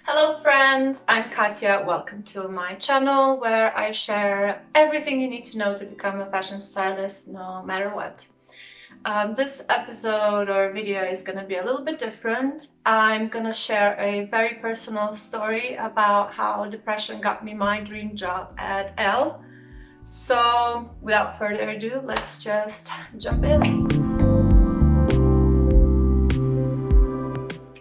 Hello friends, I'm Katya. Welcome to my channel where I share everything you need to know to become a fashion stylist no matter what. This episode or video is going to be a little bit different. I'm going to share a very personal story about how depression got me my dream job at ELLE. So without further ado, let's just jump in.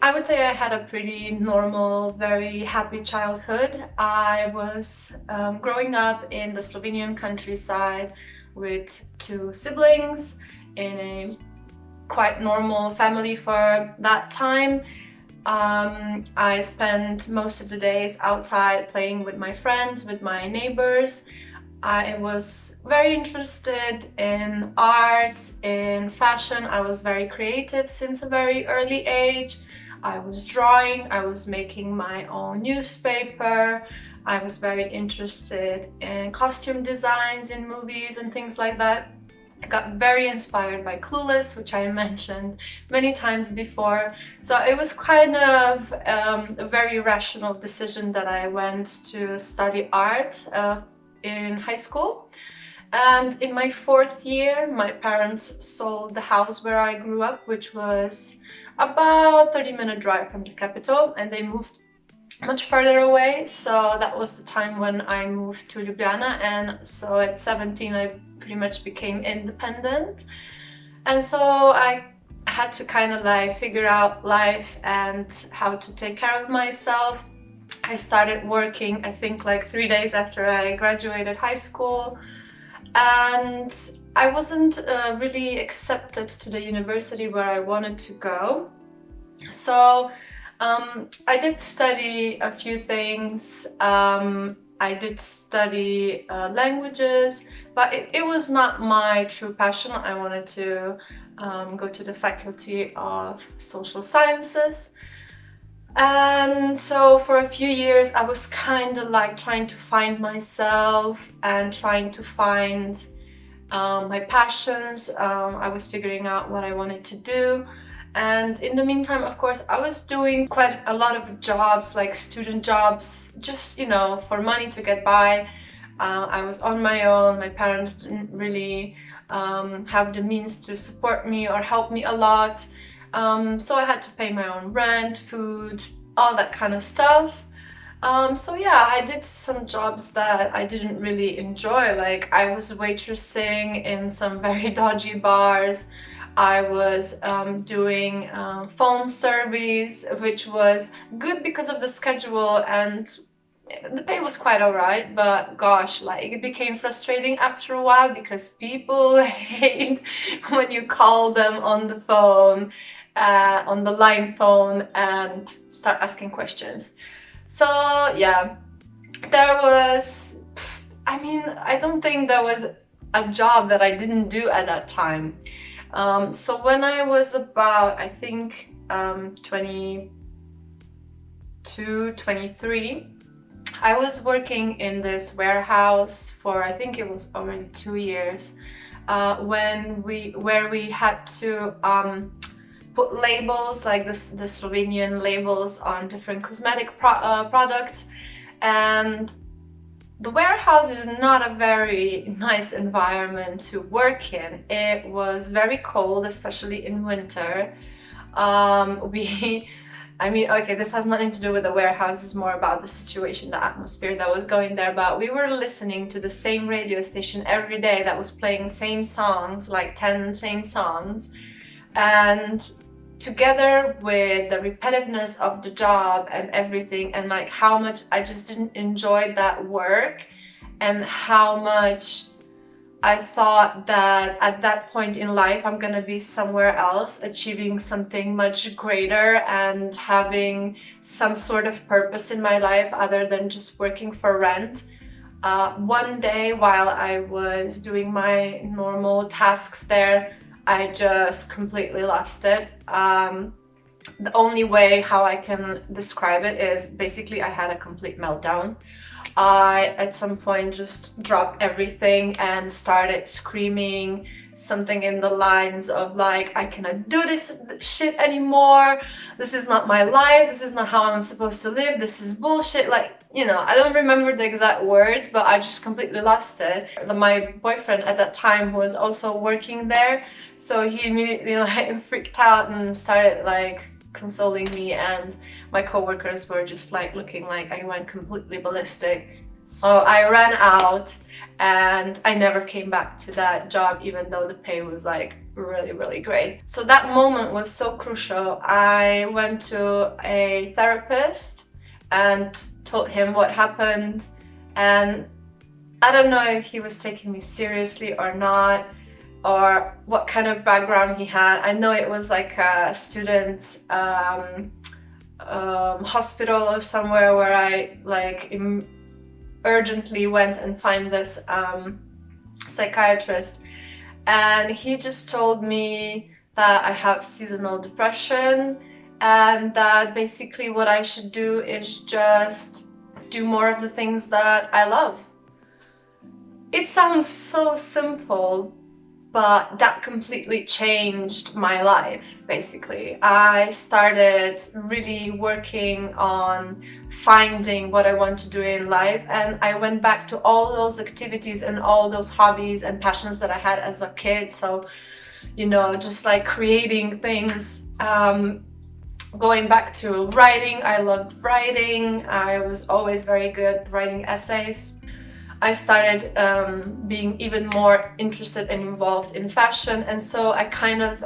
I would say I had a pretty normal, very happy childhood. I was growing up in the Slovenian countryside with two siblings in a quite normal family for that time. I spent most of the days outside playing with my friends, with my neighbors. I was very interested in arts, in fashion. I was very creative since a very early age. I was drawing, I was making my own newspaper, I was very interested in costume designs in movies and things like that. I got very inspired by Clueless, which I mentioned many times before. So it was kind of a very rational decision that I went to study art in high school. And in my fourth year, my parents sold the house where I grew up, which was about 30-minute drive from the capital, and they moved much further away. So that was the time when I moved to Ljubljana, and so at 17 I pretty much became independent. And so I had to kind of like figure out life and how to take care of myself. I started working, I think like 3 days after I graduated high school. And I wasn't really accepted to the university where I wanted to go. So I did study a few things. I did study languages, but it was not my true passion. I wanted to go to the Faculty of Social Sciences. And so for a few years I was kind of like trying to find myself and trying to find my passions. I was figuring out what I wanted to do, and in the meantime, of course, I was doing quite a lot of jobs, like student jobs, just, you know, for money to get by. I was on my own. My parents didn't really have the means to support me or help me a lot. So I had to pay my own rent, food, all that kind of stuff. So yeah, I did some jobs that I didn't really enjoy. Like I was waitressing in some very dodgy bars. I was doing phone service, which was good because of the schedule and the pay was quite alright, but gosh, like it became frustrating after a while because people hate when you call them on the phone, on the line phone, and start asking questions. So yeah, there was, I mean, I don't think there was a job that I didn't do at that time. So when I was about, I think, 22, 23, I was working in this warehouse for, I think it was already 2 years, where we had to put labels, like the Slovenian labels, on different cosmetic products. And the warehouse is not a very nice environment to work in. It was very cold, especially in winter. I mean, okay, this has nothing to do with the warehouse, it's more about the situation, the atmosphere that was going there, but we were listening to the same radio station every day that was playing same songs, like 10 same songs. And together with the repetitiveness of the job and everything, and like how much I just didn't enjoy that work, and how much I thought that at that point in life I'm gonna be somewhere else, achieving something much greater and having some sort of purpose in my life other than just working for rent. One day while I was doing my normal tasks there, I just completely lost it. The only way how I can describe it is basically I had a complete meltdown. I at some point just dropped everything and started screaming, something in the lines of like, I cannot do this shit anymore, this is not my life, this is not how I'm supposed to live, this is bullshit. Like, you know, I don't remember the exact words, but I just completely lost it. My boyfriend at that time was also working there, so he immediately like freaked out and started like consoling me, and my coworkers were just like looking like I went completely ballistic. So I ran out and I never came back to that job, even though the pay was like really, really great. So that moment was so crucial. I went to a therapist and told him what happened, and I don't know if he was taking me seriously or not, or what kind of background he had. I know it was like a student hospital or somewhere where I like urgently went and find this psychiatrist, and he just told me that I have seasonal depression, and that basically what I should do is just do more of the things that I love. It sounds so simple, but that completely changed my life, basically. I started really working on finding what I want to do in life, and I went back to all those activities and all those hobbies and passions that I had as a kid. So, you know, just like creating things, going back to writing. I loved writing. I was always very good writing essays. I started being even more interested and involved in fashion, and so I kind of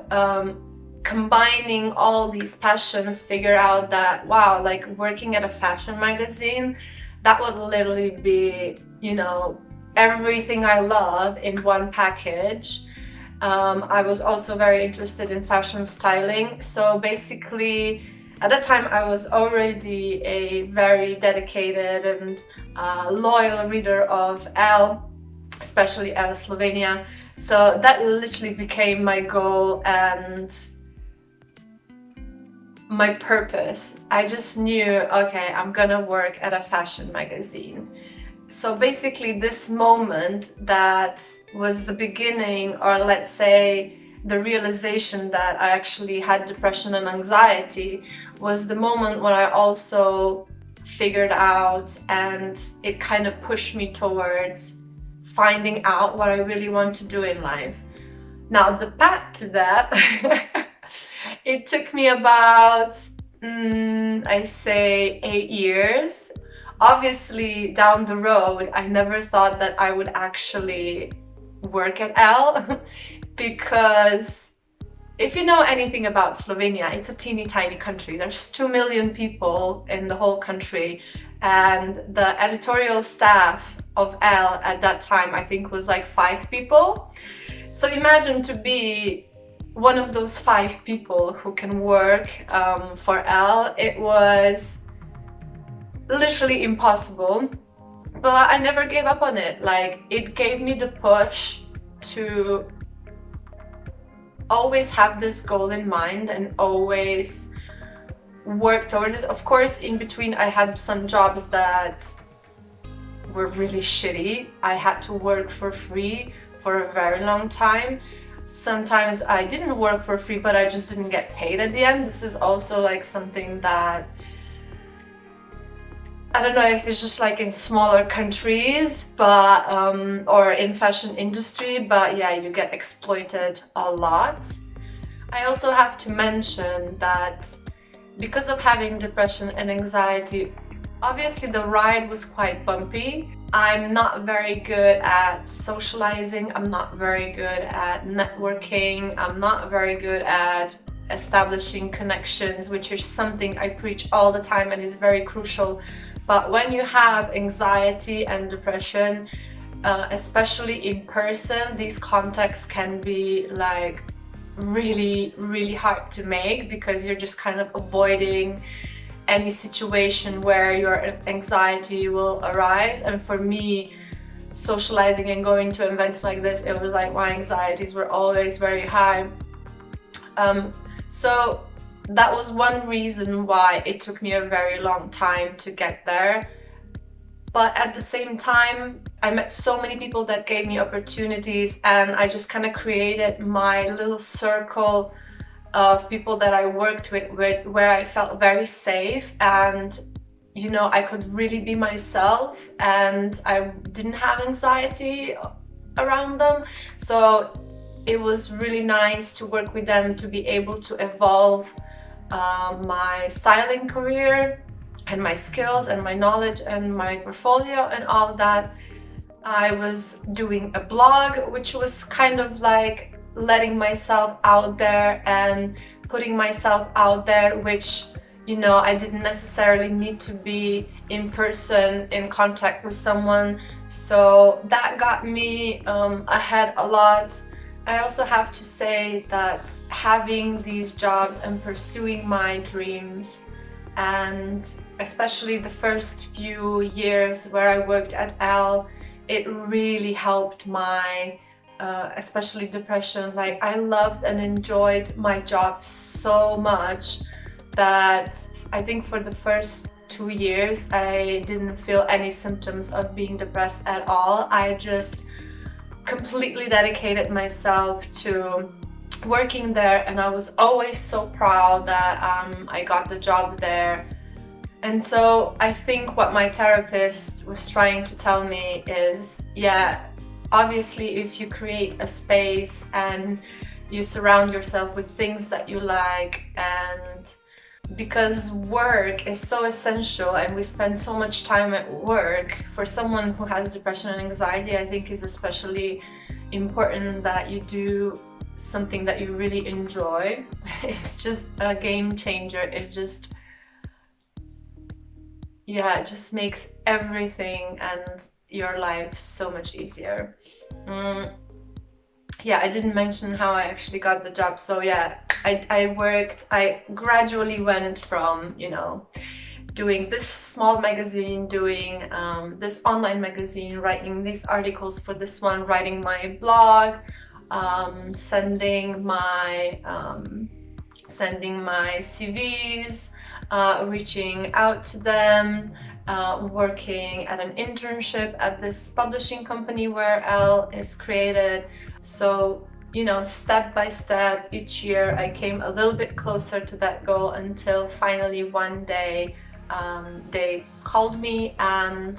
combining all these passions figured out that, wow, like working at a fashion magazine, that would literally be, you know, everything I love in one package. I was also very interested in fashion styling, so basically at that time I was already a very dedicated and loyal reader of ELLE, especially ELLE Slovenia. So that literally became my goal and my purpose. I just knew, okay, I'm gonna work at a fashion magazine. So basically this moment that was the beginning, or let's say the realization that I actually had depression and anxiety, was the moment when I also figured out, and it kind of pushed me towards finding out what I really want to do in life. Now the path to that, it took me about, I say 8 years. Obviously down the road, I never thought that I would actually work at ELLE because if you know anything about Slovenia, it's a teeny tiny country. There's 2 million people in the whole country, and the editorial staff of ELLE at that time I think was like 5 people. So imagine to be one of those 5 people who can work for ELLE. It was literally impossible, but I never gave up on it. Like, it gave me the push to always have this goal in mind and always work towards it. Of course, in between I had some jobs that were really shitty. I had to work for free for a very long time. Sometimes I didn't work for free, but I just didn't get paid at the end. This is also like something that I don't know if it's just like in smaller countries, but or in fashion industry, but yeah, you get exploited a lot. I also have to mention that because of having depression and anxiety, obviously the ride was quite bumpy. I'm not very good at socializing, I'm not very good at networking, I'm not very good at establishing connections, which is something I preach all the time and is very crucial. But when you have anxiety and depression, especially in person, these contacts can be like really, really hard to make because you're just kind of avoiding any situation where your anxiety will arise. And for me, socializing and going to events like this, it was like my anxieties were always very high. So that was one reason why it took me a very long time to get there. but at the same time, I met so many people that gave me opportunities, and I just kind of created my little circle of people that I worked with where I felt very safe, and you know, I could really be myself and I didn't have anxiety around them. So it was really nice to work with them, to be able to evolve my styling career and my skills and my knowledge and my portfolio and all that. I was doing a blog, which was kind of like letting myself out there and putting myself out there, which, you know, I didn't necessarily need to be in person in contact with someone. So that got me ahead a lot. I also have to say that having these jobs and pursuing my dreams, and especially the first few years where I worked at ELLE, it really helped my especially depression. Like, I loved and enjoyed my job so much that I think for the first 2 years I didn't feel any symptoms of being depressed at all. I just completely dedicated myself to working there, and I was always so proud that I got the job there. And so I think what my therapist was trying to tell me is, yeah, obviously if you create a space and you surround yourself with things that you like, and because work is so essential and we spend so much time at work, for someone who has depression and anxiety, I think is especially important that you do something that you really enjoy. It's just a game changer. It's just, yeah, it just makes everything and your life so much easier. Yeah, I didn't mention how I actually got the job. So yeah, I gradually went from, you know, doing this small magazine, doing this online magazine, writing these articles for this one, writing my blog, sending my CVs, reaching out to them, working at an internship at this publishing company where ELLE is created. So, you know, step by step, each year I came a little bit closer to that goal, until finally one day they called me and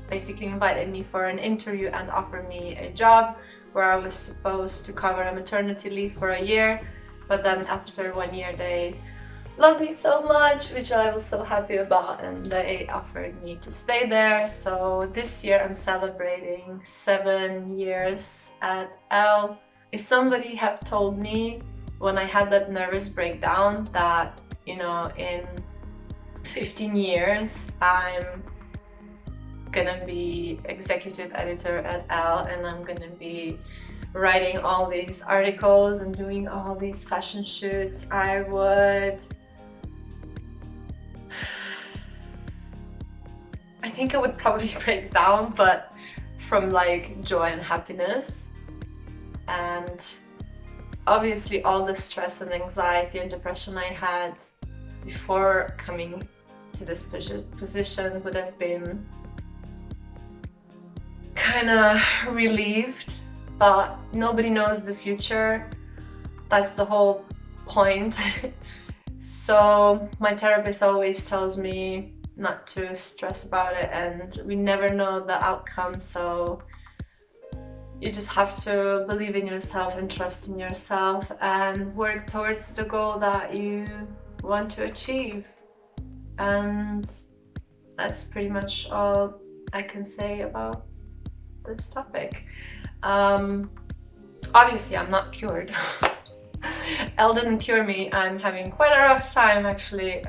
basically invited me for an interview and offered me a job where I was supposed to cover a maternity leave for a year. But then after 1 year they loved me so much, which I was so happy about, and they offered me to stay there. So this year I'm celebrating 7 years at ELLE. If somebody had told me when I had that nervous breakdown that, you know, in 15 years I'm gonna be executive editor at ELLE and I'm gonna be writing all these articles and doing all these fashion shoots, I think I would probably break down, but from like joy and happiness. And obviously all the stress and anxiety and depression I had before coming to this position would have been kind of relieved, but nobody knows the future. That's the whole point. So my therapist always tells me not to stress about it, and we never know the outcome, so you just have to believe in yourself and trust in yourself and work towards the goal that you want to achieve. And that's pretty much all I can say about this topic. Obviously I'm not cured. ELLE didn't cure me. I'm having quite a rough time actually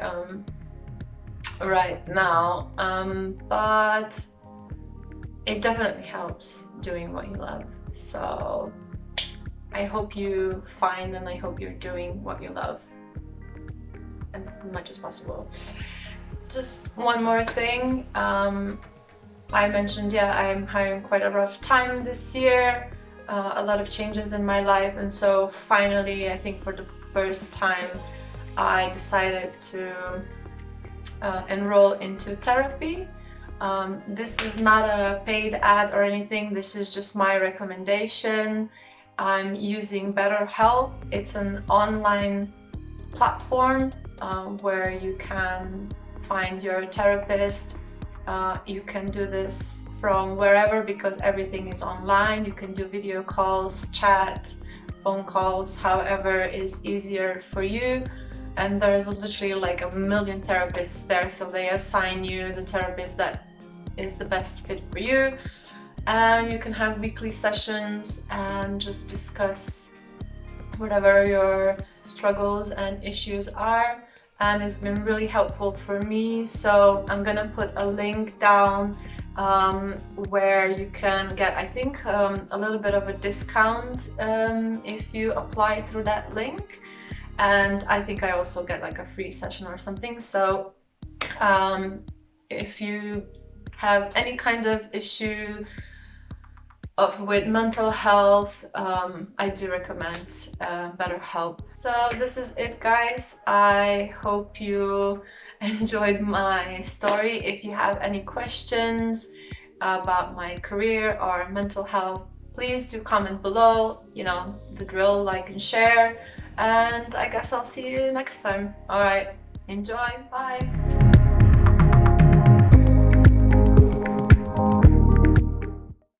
right now, but it definitely helps doing what you love. So I hope you find, and I hope you're doing what you love as much as possible. Just one more thing, I mentioned, yeah, I'm having quite a rough time this year, a lot of changes in my life, and so finally, I think for the first time, I decided to enroll into therapy. This is not a paid ad or anything, this is just my recommendation. I'm using BetterHelp. It's an online platform where you can find your therapist. You can do this from wherever because everything is online. You can do video calls, chat, phone calls, however is easier for you. And there's literally like a million therapists there, so they assign you the therapist that is the best fit for you. And you can have weekly sessions and just discuss whatever your struggles and issues are. And it's been really helpful for me, so I'm gonna put a link down where you can get, I think, a little bit of a discount if you apply through that link. And I think I also get like a free session or something. So if you have any kind of issue with mental health, I do recommend BetterHelp. So this is it, guys. I hope you enjoyed my story. If you have any questions about my career or mental health, please do comment below. You know, the drill, like and share. And I guess I'll see you next time. All right, enjoy, bye.